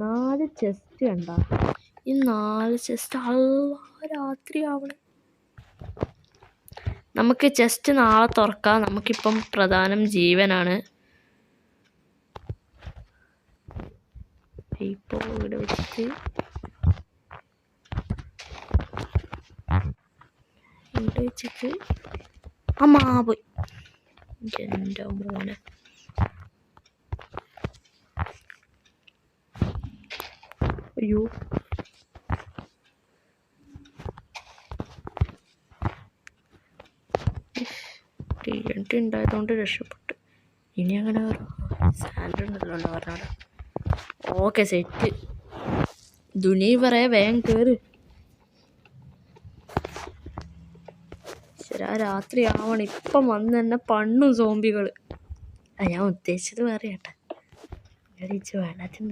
4 chest കണ്ട. ഈ 4 chest രാത്രിയാവണം. നമുക്ക് ചെസ്റ്റ് നാളെ തുറക്കാം. നമുക്കിപ്പം പ്രധാനം ജീവനാണ്. ഇപ്പോൾ ഇവിടെ വെച്ചിട്ട് അമ്മാ പോയി. എൻ്റെ മോനെ. അയ്യോ, TNT ഉണ്ടായതുകൊണ്ട് രക്ഷപ്പെട്ടു. ഇനി അങ്ങനെ സാൻഡ് ഉണ്ടല്ലോ പറഞ്ഞോടെ. Okay, set. ദുനി പറയാ വേഗം കയറ്. ശരാ രാത്രി ആവണം. ഇപ്പം വന്ന് തന്നെ പണ്ണും സോംബികൾ. ഞാൻ ഉദ്ദേശിച്ചത് വേറെ കേട്ടാ. വെള്ളത്തിന്